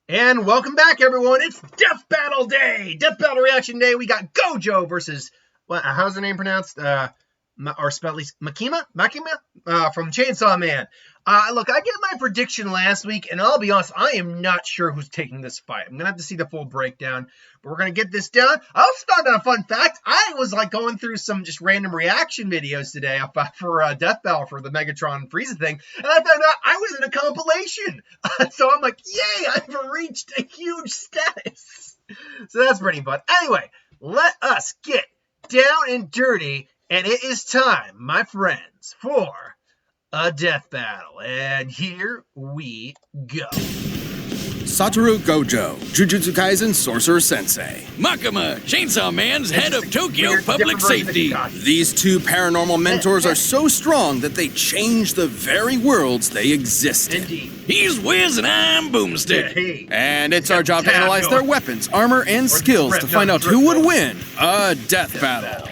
And welcome back, everyone. It's Death Battle Day! Death Battle Reaction Day. We got Gojo versus, how's the name pronounced? Or spelled at least, Makima? From Chainsaw Man. Look, I gave my prediction last week, and I'll be honest, I am not sure who's taking this fight. I'm going to have to see the full breakdown, but we're going to get this down. I'll start on a fun fact. I was, going through some just random reaction videos today for Death Battle for the Megatron Frieza thing, and I found out I was in a compilation. So I'm like, yay, I've reached a huge status. So that's pretty fun. Anyway, let us get down and dirty, and it is time, my friends, for a death battle, and here we go. Satoru Gojo, Jujutsu Kaisen Sorcerer Sensei. Makima, Chainsaw Man's head of Tokyo Public Safety. These two paranormal mentors are so strong that they change the very worlds they exist in. Indeed. He's Wiz and I'm Boomstick. And it's our job to analyze their weapons, armor, and skills to find out who would win a death battle.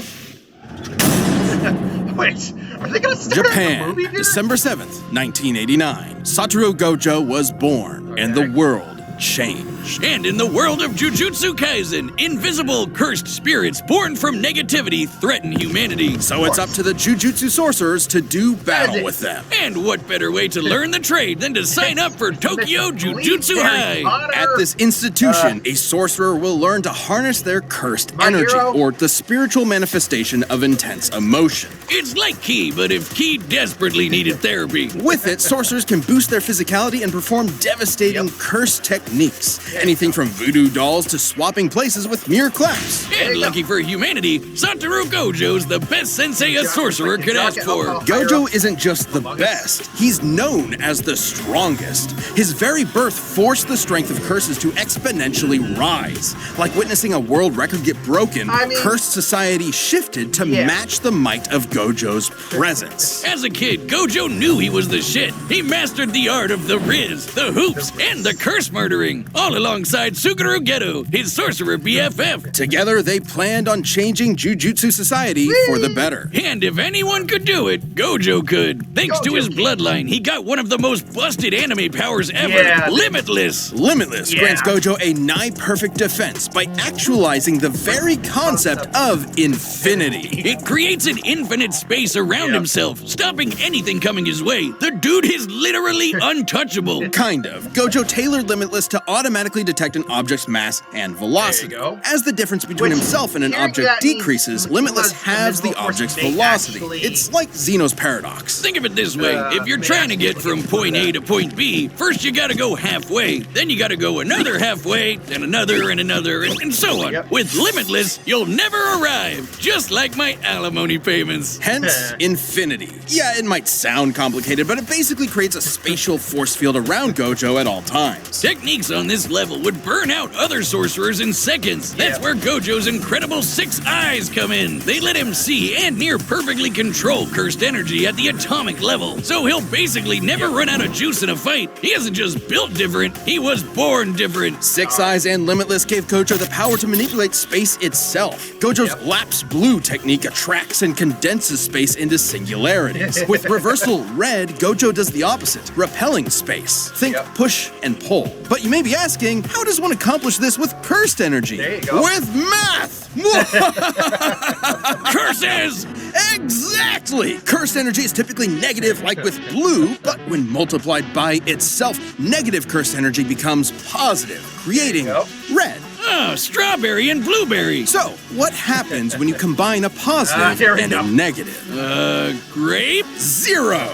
Wait, are they gonna start Japan, a movie here? December 7th, 1989. Satoru Gojo was born, and the world changed. And in the world of Jujutsu Kaisen, invisible, cursed spirits born from negativity threaten humanity. So it's up to the Jujutsu sorcerers to do battle with them. And what better way to learn the trade than to sign up for Tokyo Jujutsu High? At this institution, a sorcerer will learn to harness their cursed energy, or the spiritual manifestation of intense emotion. It's like Ki, but if Ki desperately needed therapy. With it, sorcerers can boost their physicality and perform devastating curse techniques. Anything from voodoo dolls to swapping places with mere claps. And lucky for humanity, Satoru Gojo's the best sensei a sorcerer could ask for. Gojo isn't just the best, he's known as the strongest. His very birth forced the strength of curses to exponentially rise. Like witnessing a world record get broken, cursed society shifted to match the might of Gojo's presence. As a kid, Gojo knew he was the shit. He mastered the art of the riz, the hoops, and the curse murdering, all alongside Suguru Geto, his sorcerer BFF. Together, they planned on changing Jujutsu society for the better. And if anyone could do it, Gojo could. Thanks to his bloodline, he got one of the most busted anime powers ever, Limitless. Limitless grants Gojo a nigh-perfect defense by actualizing the very concept of infinity. It creates an infinite space around himself, stopping anything coming his way. The dude is literally untouchable. Kind of. Gojo tailored Limitless to automatically detect an object's mass and velocity. As the difference between himself and an object decreases, Limitless halves the object's velocity. It's like Zeno's paradox. Think of it this way. If you're trying to get from point A to point B, first you gotta go halfway, then you gotta go another halfway, then another and another, and so on. With Limitless, you'll never arrive, just like my alimony payments. Hence, infinity. Yeah, it might sound complicated, but it basically creates a spatial force field around Gojo at all times. Techniques on this level would burn out other sorcerers in seconds. That's where Gojo's incredible 6 eyes come in. They let him see and near perfectly control cursed energy at the atomic level. So he'll basically never run out of juice in a fight. He isn't just built different, he was born different. 6 Eyes and Limitless gave Gojo the power to manipulate space itself. Gojo's Lapse Blue technique attracts and condenses space into singularities. With Reversal Red, Gojo does the opposite, repelling space. Think push and pull. But you may be asking, how does one accomplish this with cursed energy? With math! Curses! Exactly! Cursed energy is typically negative, like with blue, but when multiplied by itself, negative cursed energy becomes positive, creating red. Oh, strawberry and blueberry. So, what happens when you combine a positive and a negative? Grape? 0!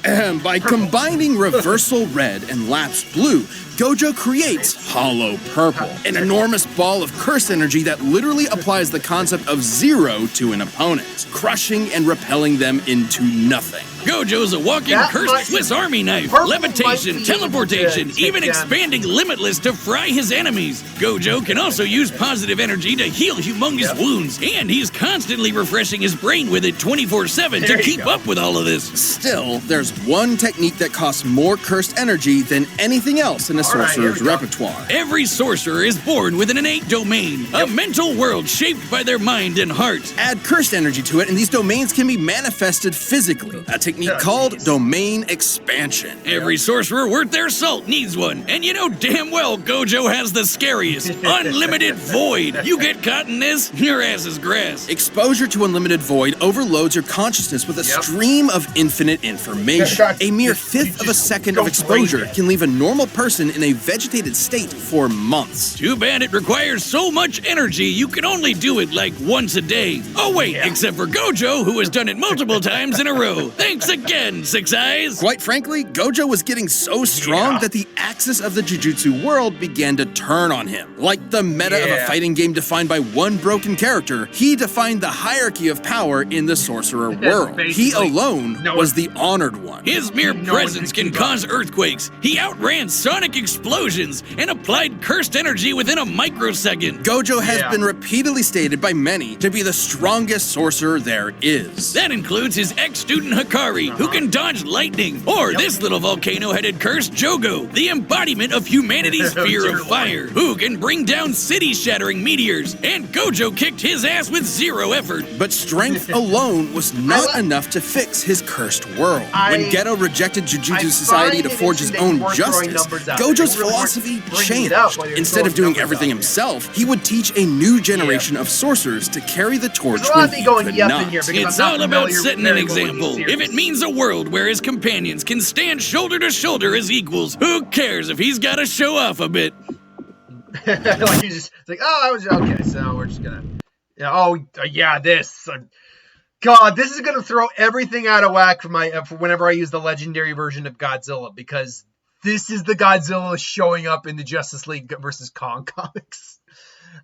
And by combining Reversal Red and Lapse Blue, Gojo creates Hollow Purple, an enormous ball of curse energy that literally applies the concept of 0 to an opponent, crushing and repelling them into nothing. Gojo's a walking cursed Swiss Army knife, levitation, teleportation, even expanding Limitless to fry his enemies. Gojo can also use positive energy to heal humongous wounds, and he's constantly refreshing his brain with it 24/7 to keep up with all of this. Still, there's one technique that costs more cursed energy than anything else in a sorcerer's repertoire. Every sorcerer is born with an innate domain, a mental world shaped by their mind and heart. Add cursed energy to it, and these domains can be manifested physically, a technique called domain expansion. Every sorcerer worth their salt needs one, and you know damn well Gojo has the scariest, unlimited void. You get caught in this, your ass is grass. Exposure to unlimited void overloads your consciousness with a stream of infinite information. A mere fifth of a second of exposure can leave a normal person in a vegetated state for months. Too bad it requires so much energy you can only do it like once a day. Oh wait, except for Gojo, who has done it multiple times in a row. Thanks again, Six Eyes. Quite frankly, Gojo was getting so strong that the axis of the Jujutsu world began to turn on him. Like the meta of a fighting game defined by one broken character, he defined the hierarchy of power in the sorcerer world. He alone was the honored one. His mere presence can cause earthquakes. He outran sonic explosions and applied cursed energy within a microsecond. Gojo has been repeatedly stated by many to be the strongest sorcerer there is. That includes his ex-student Hikari, who can dodge lightning, or this little volcano-headed cursed Jogo, the embodiment of humanity's fear of fire, who can bring down city-shattering meteors, and Gojo kicked his ass with zero effort. But strength alone was not enough to fix his cursed world. When Geto rejected Jujutsu Society to forge his own justice, Gojo's philosophy changed. Instead of doing everything himself, he would teach a new generation of sorcerers to carry the torch when he could not. It's all about setting an example. If it means a world where his companions can stand shoulder to shoulder as equals, who cares if he's got to show off a bit? Like he's just like, oh, I was okay. So we're just gonna, this. God, this is gonna throw everything out of whack for my for whenever I use the legendary version of Godzilla, because this is the Godzilla showing up in the Justice League versus Kong comics.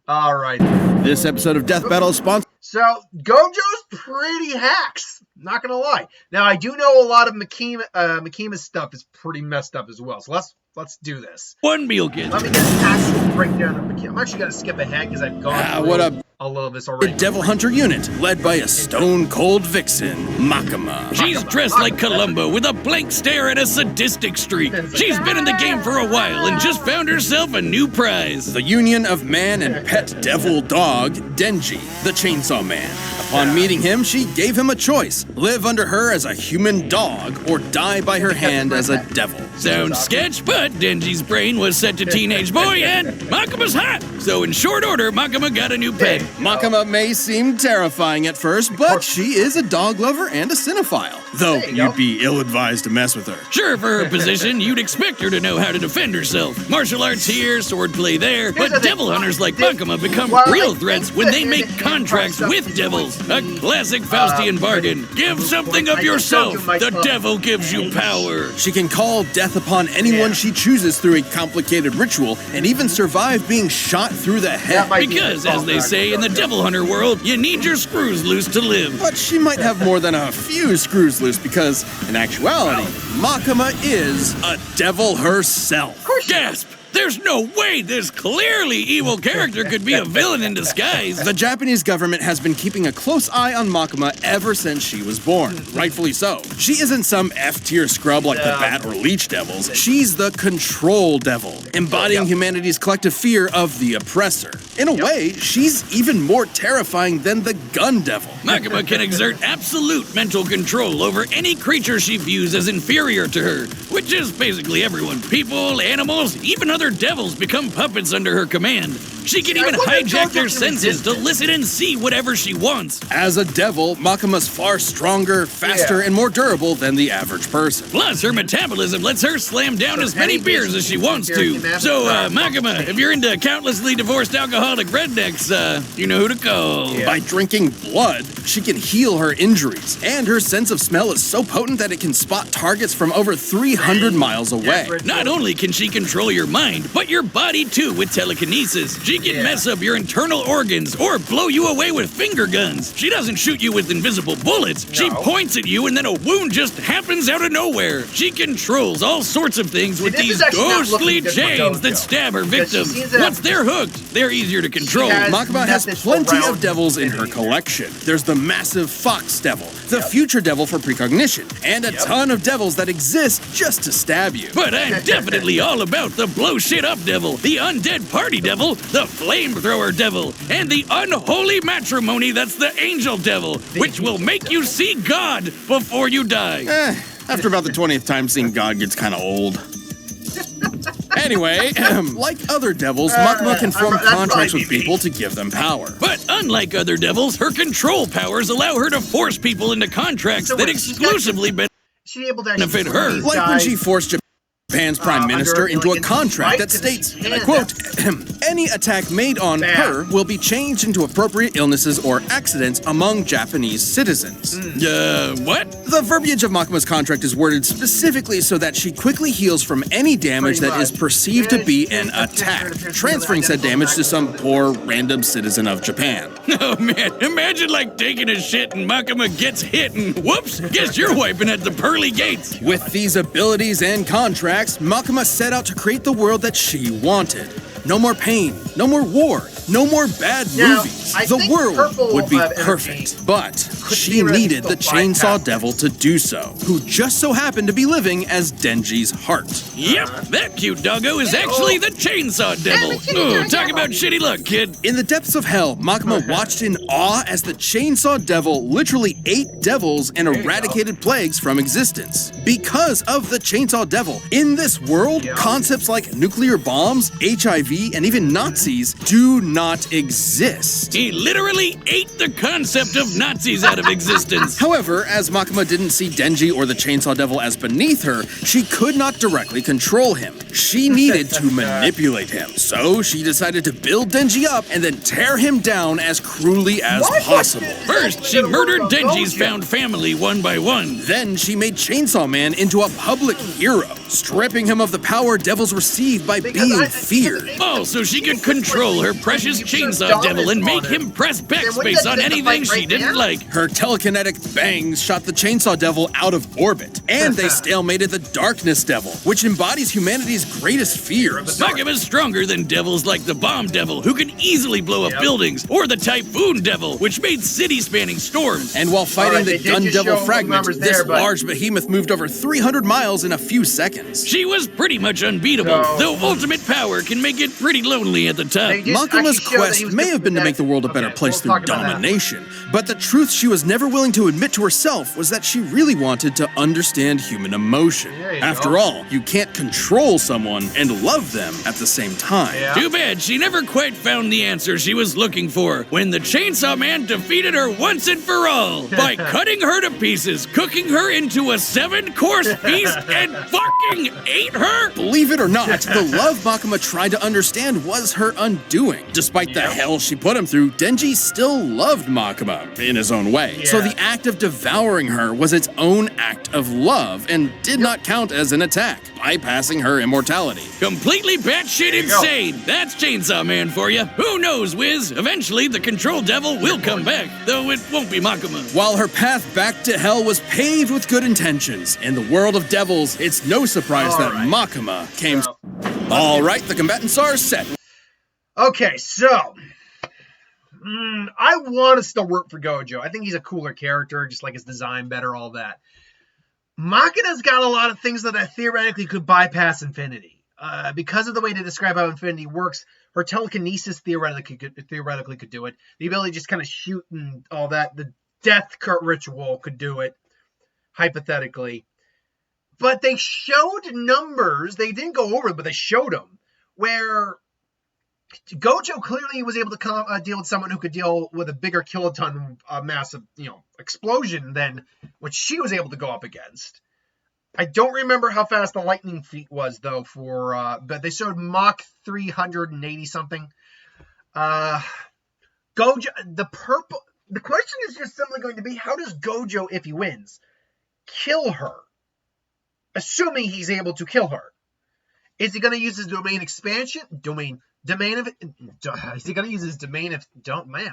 All right. This episode of Death Battle is sponsored. So Gojo's pretty hacks. Not gonna lie. Now I do know a lot of Makima's stuff is pretty messed up as well. So let's do this. One meal kit. Let me get an actual breakdown of Makima. I'm actually gonna skip ahead because I've gone through a little of this already. The Devil Hunter unit, led by a stone-cold vixen, Makima. She's dressed like Columbo with a blank stare and a sadistic streak. She's been in the game for a while and just found herself a new prize. The union of man and pet devil dog, Denji, the Chainsaw Man. Upon meeting him, she gave him a choice. Live under her as a human dog or die by her hand as a devil. Sounds sketch, but Denji's brain was set to teenage boy and Makima's hot. So in short order, Makima got a new pet. Makima may seem terrifying at first, but she is a dog lover and a cinephile. Though you'd be ill-advised to mess with her. Sure, for her position, you'd expect her to know how to defend herself. Martial arts here, swordplay there, but devil hunters like Makima become real threats when they make contracts with devils. A classic Faustian bargain. Give something of yourself. The devil gives you power. She can call death upon anyone she chooses through a complicated ritual and even survive being shot through the head. Because, as they say in the devil hunter world, you need your screws loose to live. But she might have more than a few screws loose because, in actuality, Makima is a devil herself. Gasp! There's no way this clearly evil character could be a villain in disguise. The Japanese government has been keeping a close eye on Makima ever since she was born. Rightfully so. She isn't some F-tier scrub like the Bat or Leech devils. She's the Control Devil, embodying humanity's collective fear of the oppressor. In a way, she's even more terrifying than the Gun Devil. Makima can exert absolute mental control over any creature she views as inferior to her, which is basically everyone. People, animals, even other devils become puppets under her command. She can even hijack their senses to listen and see whatever she wants. As a devil, Makima's far stronger, faster, and more durable than the average person. Plus, her metabolism lets her slam down as many beers as she wants to. So, Makima, if you're into countlessly divorced alcoholic rednecks, you know who to call. By drinking blood, she can heal her injuries, and her sense of smell is so potent that it can spot targets from over 300 miles away. Not only can she control your mind, but your body too with telekinesis. She can mess up your internal organs or blow you away with finger guns. She doesn't shoot you with invisible bullets. She points at you and then a wound just happens out of nowhere. She controls all sorts of things with these ghostly chains that stab her victims. Once they're hooked, they're easier to control. Makima has plenty of devils in her collection. There's the massive Fox Devil, the Future Devil for precognition, and a ton of devils that exist just to stab you. But I'm definitely all about the blow shit up devil, the undead party devil, the flamethrower devil, and the unholy matrimony that's the angel devil, which will make you see God before you die. After about the 20th time, seeing God gets kind of old. Anyway, like other devils, Makima can form contracts with people to give them power. But unlike other devils, her control powers allow her to force people into contracts that exclusively benefit her. Like when she forced Japan's prime minister into a contract that states, and I quote, any attack made on her will be changed into appropriate illnesses or accidents among Japanese citizens. What? The verbiage of Makima's contract is worded specifically so that she quickly heals from any damage that is perceived to be an attack, transferring said damage to some poor random citizen of Japan. Oh man, imagine like taking a shit and Makima gets hit and whoops, guess you're wiping at the pearly gates. With these abilities and contracts, Makima set out to create the world that she wanted. No more pain, no more war, no more bad movies. The world would be perfect. But she needed the Chainsaw Devil to do so, who just so happened to be living as Denji's heart. Yep, that cute doggo is actually the Chainsaw Devil. Oh, talk about shitty luck, kid. In the depths of hell, Makima watched in awe as the Chainsaw Devil literally ate devils and eradicated plagues from existence. Because of the Chainsaw Devil, in this world, concepts like nuclear bombs, HIV, and even Nazis do not exist. He literally ate the concept of Nazis out of existence. However, as Makima didn't see Denji or the Chainsaw Devil as beneath her, she could not directly control him. She needed to manipulate him. So she decided to build Denji up and then tear him down as cruelly as possible. First, she murdered Denji's found family one by one. Then she made Chainsaw Man into a public hero, stripping him of the power devils receive by being feared. Oh, so she could control her precious Chainsaw Devil and make him press backspace on anything she didn't like. Her telekinetic bangs shot the Chainsaw Devil out of orbit, and they stalemated the Darkness Devil, which embodies humanity's greatest fears. Makima's stronger than devils like the Bomb Devil, who can easily blow up buildings, or the Typhoon Devil, which made city-spanning storms. And while fighting the Gun Devil fragment, this large behemoth moved over 300 miles in a few seconds. She was pretty much unbeatable, though ultimate power can make it pretty lonely at the top. Makima's quest may have been to make the world a better place through domination, but the truth she was never willing to admit to herself was that she really wanted to understand human emotion. After all, you can't control someone and love them at the same time. Too bad she never quite found the answer she was looking for when the Chainsaw Man defeated her once and for all by cutting her to pieces, cooking her into a 7-course feast, and fucking ate her? Believe it or not, the love Makima tried to understand was her undoing. Despite the hell she put him through, Denji still loved Makima in his own way. So the act of devouring her was its own act of love and did not count as an attack, bypassing her immortality. Completely batshit insane. That's Chainsaw Man for you. Who knows, Wiz? Eventually, the Control Devil will come back, though it won't be Makima. While her path back to hell was paved with good intentions, in the world of devils, it's no surprise that Makima came. All right, the combatants are set. Okay, so I want to still root for Gojo. I think he's a cooler character, just like his design better, all that. Makina's got a lot of things that I theoretically could bypass Infinity. Because of the way to describe how Infinity works, her telekinesis theoretically could do it. The ability to just kind of shoot and all that. The death ritual could do it, hypothetically. But they showed numbers. They didn't go over it, but they showed them. Where Gojo clearly was able to deal with someone who could deal with a bigger kiloton massive, explosion than what she was able to go up against. I don't remember how fast the lightning feat was though but they showed Mach 380 something. Gojo, the question is just simply going to be, how does Gojo, if he wins, kill her? Assuming he's able to kill her. Is he going to use his domain expansion? Domain of is he going to use his domain of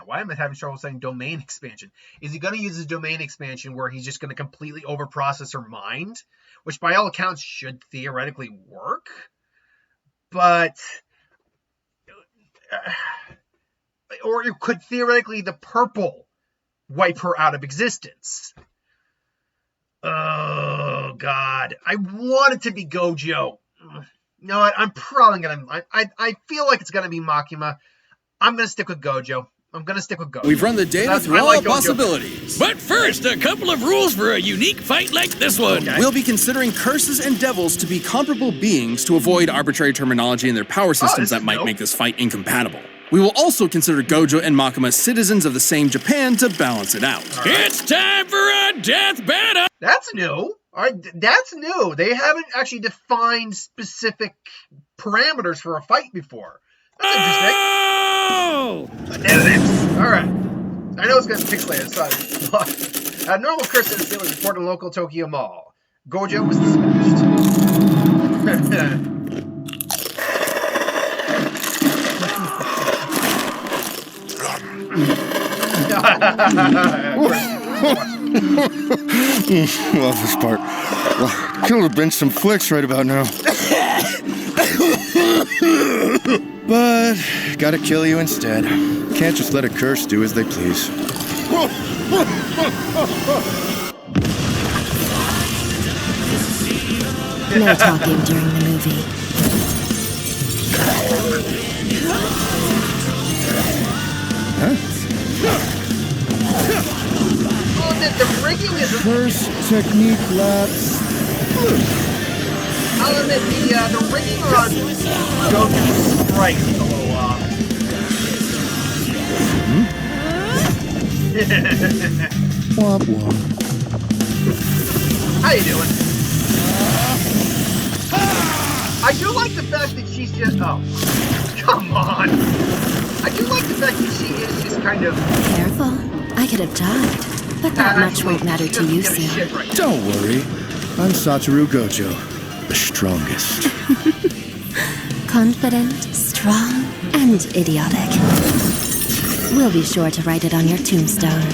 why am I having trouble saying domain expansion? Is he going to use his domain expansion where he's just going to completely overprocess her mind, which by all accounts should theoretically work, but or it could theoretically the purple wipe her out of existence. Oh God, I want it to be Gojo. No, I'm probably gonna. I feel like it's gonna be Makima. I'm gonna stick with Gojo. We've run the data through all possibilities. But first, a couple of rules for a unique fight like this one. Okay. We'll be considering curses and devils to be comparable beings to avoid arbitrary terminology in their power systems that might make this fight incompatible. We will also consider Gojo and Makima citizens of the same Japan to balance it out. It's time for a death battle! That's new. All right, that's new. They haven't actually defined specific parameters for a fight before. That's interesting. Oh! All right. I know it's going to be pixelated. Sorry. Normal curse incident was reported in local Tokyo Mall. Gojo was dispatched. Love this part. Well, could have been some flicks right about now. But gotta kill you instead. Can't just let a curse do as they please. No talking during the movie. Well, the rigging is. Curse technique lapse. I'll admit the rigging on Gojo's sprite is a little off. Womp womp. How you doing? I do like the fact that she's just. Oh, come on! I do like the fact that she is just kind of. Careful. I could have died. But that much won't matter to you soon. Right. Don't worry. I'm Satoru Gojo, the strongest. Confident, strong, and idiotic. We'll be sure to write it on your tombstone. And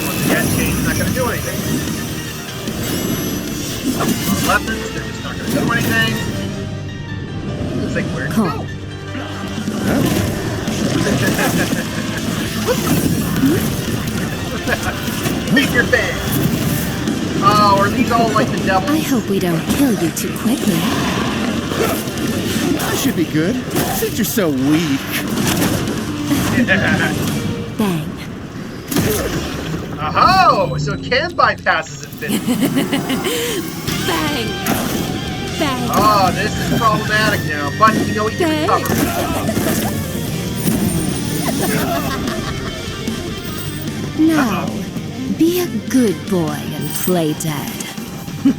once again, Shane's not going to do anything. Weapons, they're just not going to do anything. It's like, where'd you go? Make your bed. Oh, are these all like the devil? I hope we don't kill you too quickly. That should be good, since you're so weak. Bang. Oh, so it can bypass his infinity. Bang. Bang. Oh, this is problematic now, but you know he can recover. Now, be a good boy and play dead. You're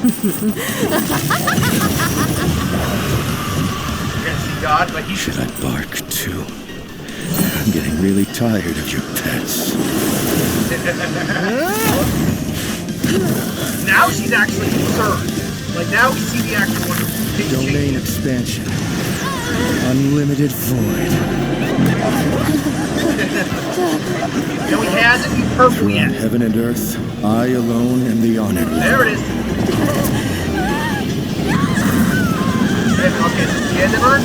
gonna see God, but he Should I bark too? I'm getting really tired of your pets. Now she's actually concerned. Like now we see the actual one. Domain expansion. Unlimited void. No, he hasn't. He's perfectly Throughout in. heaven and earth, I alone am the honored one. There it is. Okay, so the end of her.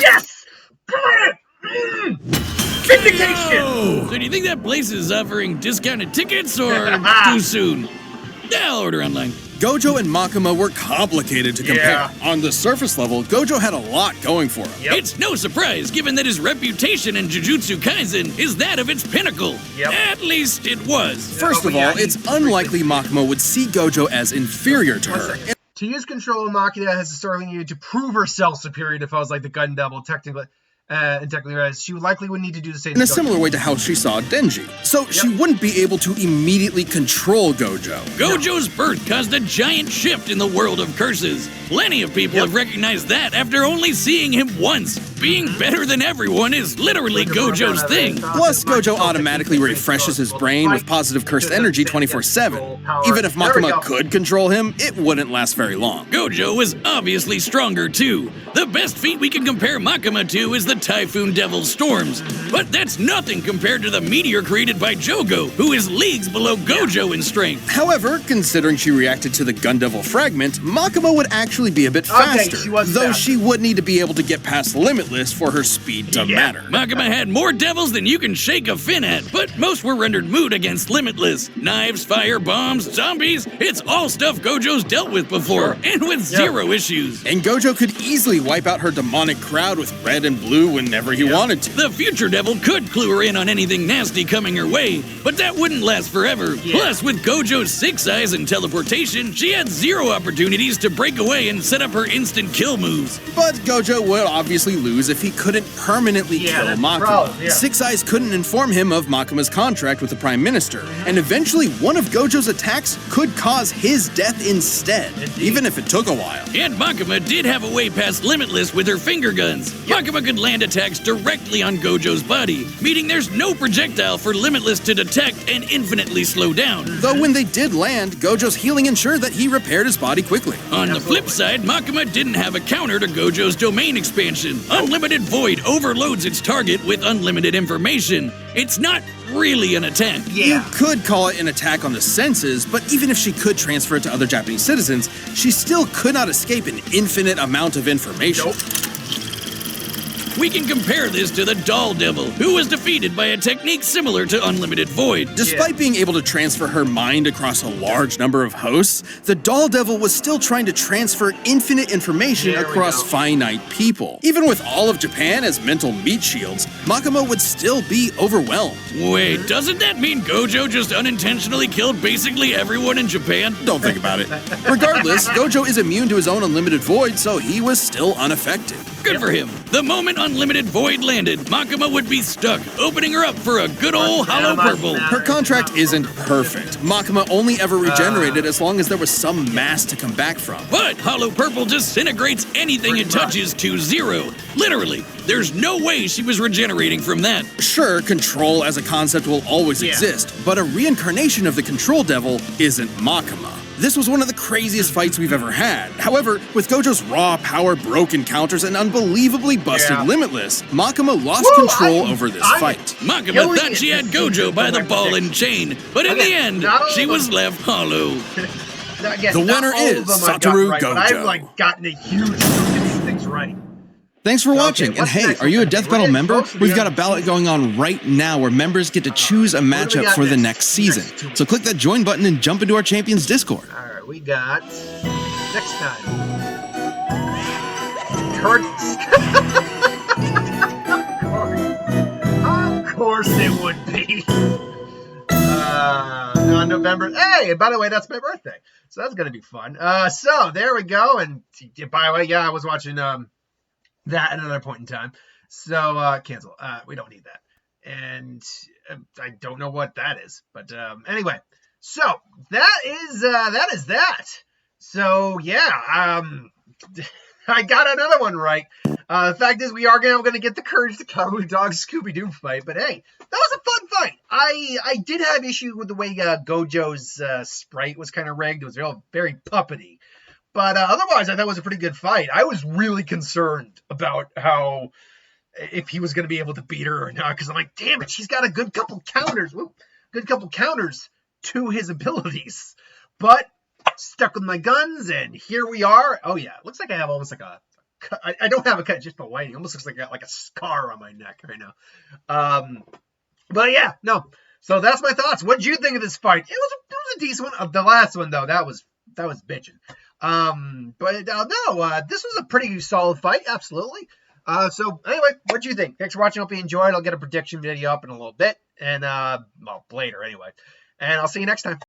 Yes! Come on! Vindication! Oh, so do you think that place is offering discounted tickets or too soon? Yeah, I'll order online. Gojo and Makima were complicated to compare. Yeah. On the surface level, Gojo had a lot going for him. Yep. It's no surprise, given that his reputation in Jujutsu Kaisen is that of its pinnacle. Yep. At least it was. First of all, it's unlikely Makima would see Gojo as inferior to her. To use control, Makima has historically needed to prove herself superior to foes like the Gun Devil, technically, as she likely would need to do the same. In a similar way to how she saw Denji. So she wouldn't be able to immediately control Gojo. Gojo's birth caused a giant shift in the world of curses. Plenty of people have recognized that after only seeing him once. being better than everyone is literally Gojo's thing. Plus, Gojo automatically refreshes his brain with positive cursed energy 24/7. Even if Makima could control him, it wouldn't last very long. Gojo was obviously stronger too. The best feat we can compare Makima to is the Typhoon Devil's Storms, but that's nothing compared to the meteor created by Jogo, who is leagues below Gojo in strength. However, considering she reacted to the Gun Devil fragment, Makima would actually be a bit faster, though she would need to be able to get past Limitless for her speed to matter. Makima had more devils than you can shake a fin at, but most were rendered moot against Limitless. Knives, fire, bombs, zombies, it's all stuff Gojo's dealt with before, and with zero issues. And Gojo could easily wipe out her demonic crowd with red and blue whenever he wanted to. The future devil could clue her in on anything nasty coming her way, but that wouldn't last forever. Plus, with Gojo's 6 eyes and teleportation, she had zero opportunities to break away and set up her instant kill moves. But Gojo would obviously lose if he couldn't permanently kill Makima. 6 Eyes couldn't inform him of Makima's contract with the Prime Minister, and eventually one of Gojo's attacks could cause his death instead, even if it took a while. And Makima did have a way past Limitless with her finger guns. Makima could land attacks directly on Gojo's body, meaning there's no projectile for Limitless to detect and infinitely slow down. Though when they did land, Gojo's healing ensured that he repaired his body quickly. On the flip side, Makima didn't have a counter to Gojo's domain expansion. Unlimited Void overloads its target with unlimited information. It's not really an attack. You could call it an attack on the senses, but even if she could transfer it to other Japanese citizens, she still could not escape an infinite amount of information. We can compare this to the Doll Devil, who was defeated by a technique similar to Unlimited Void. Despite being able to transfer her mind across a large number of hosts, the Doll Devil was still trying to transfer infinite information across finite people. Even with all of Japan as mental meat shields, Makima would still be overwhelmed. Wait, doesn't that mean Gojo just unintentionally killed basically everyone in Japan? Don't think about it. Regardless, Gojo is immune to his own Unlimited Void, so he was still unaffected. Good for him. The moment Unlimited Void landed, Makima would be stuck, opening her up for a good old Hollow Purple. Her contract isn't perfect. Makima only ever regenerated as long as there was some mass to come back from. But Hollow Purple disintegrates anything it touches to zero. Literally, there's no way she was regenerating from that. Sure, control as a concept will always exist, but a reincarnation of the Control Devil isn't Makima. This was one of the craziest fights we've ever had. However, with Gojo's raw power, broken counters, and unbelievably busted Limitless, Makima lost control over this fight. Makima thought she had Gojo by the ball and chain, but in the end, she was left hollow. The winner is Satoru Gojo. I've gotten a huge chunk of these things right. Thanks for watching, and hey, are you a Death Battle member? We've got a ballot going on right now where members get to choose a matchup for the next season. So click that join button and jump into our Champions Discord. Alright, we got next time. Of course it would be. On November. Hey, by the way, that's my birthday. So that's gonna be fun. So there we go. And by the way, I was watching that at another point in time. So cancel. We don't need that. And I don't know what that is. But anyway. So that is that. So yeah, I got another one right. The fact is we are going to get the courage to Cowboy Dog Scooby-Doo fight. But hey, that was a fun fight. I did have issue with the way Gojo's sprite was kind of rigged. It was very puppety. But otherwise, I thought it was a pretty good fight. I was really concerned about if he was going to be able to beat her or not, because I'm like, damn it, she's got a good couple counters to his abilities. But stuck with my guns, and here we are. Oh yeah, it looks like I have almost like I don't have a cut, just the lighting. It almost looks like I got like a scar on my neck right now. But yeah, no. So that's my thoughts. What did you think of this fight? It was a decent one. The last one though, that was bitching. But no, this was a pretty solid fight, absolutely. So anyway, what do you think? Thanks for watching. Hope you enjoyed. I'll get a prediction video up in a little bit, and well, later anyway. And I'll see you next time.